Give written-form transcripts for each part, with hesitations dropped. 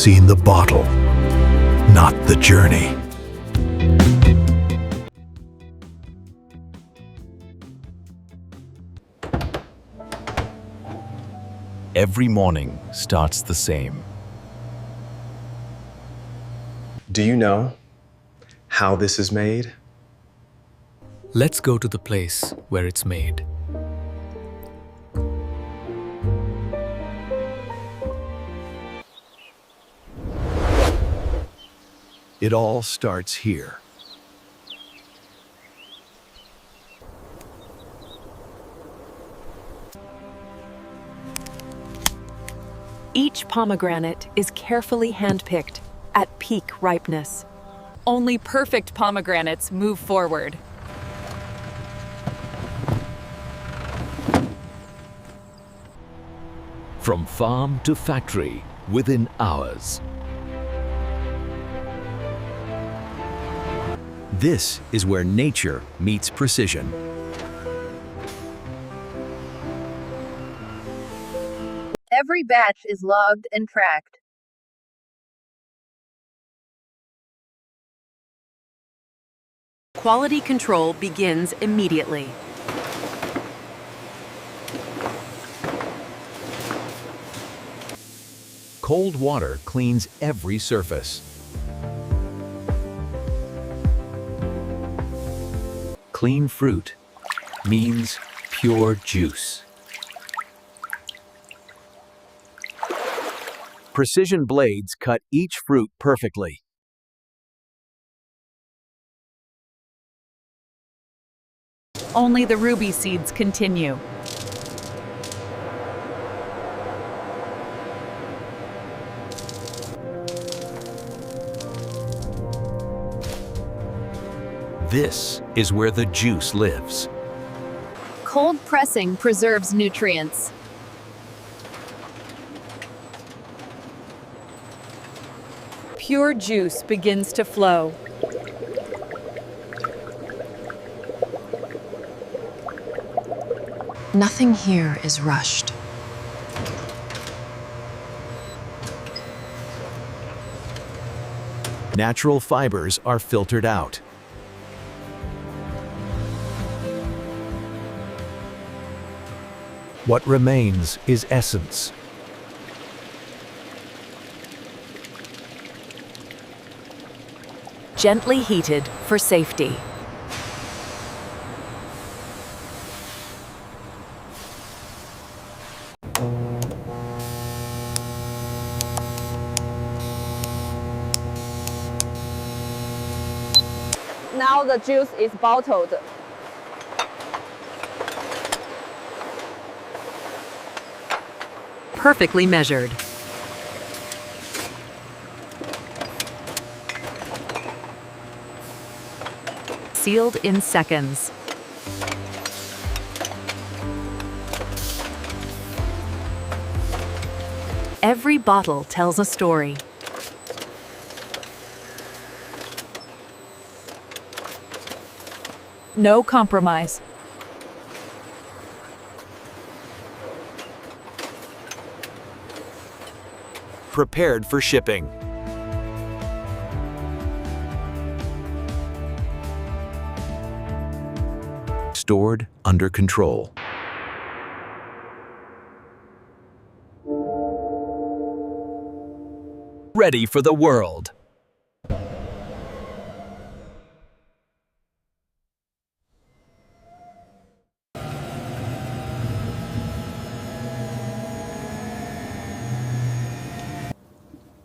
seen the bottle, not the journey. Every morning starts the same. Do you know how this is made? Let's go to the place where it's made. It all starts here. Each pomegranate is carefully handpicked at peak ripeness. Only perfect pomegranates move forward. From farm to factory within hours. This is where nature meets precision. Every batch is logged and tracked. Quality control begins immediately. Cold water cleans every surface. Clean fruit means pure juice. Precision blades cut each fruit perfectly. Only the ruby seeds continue. This is where the juice lives. Cold pressing preserves nutrients. Pure juice begins to flow. Nothing here is rushed. Natural fibers are filtered out. What remains is essence. Gently heated for safety. Now the juice is bottled. Perfectly measured. Sealed in seconds. Every bottle tells a story. No compromise. Prepared for shipping. Stored under control. Ready for the world.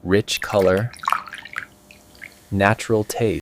Rich color, natural taste.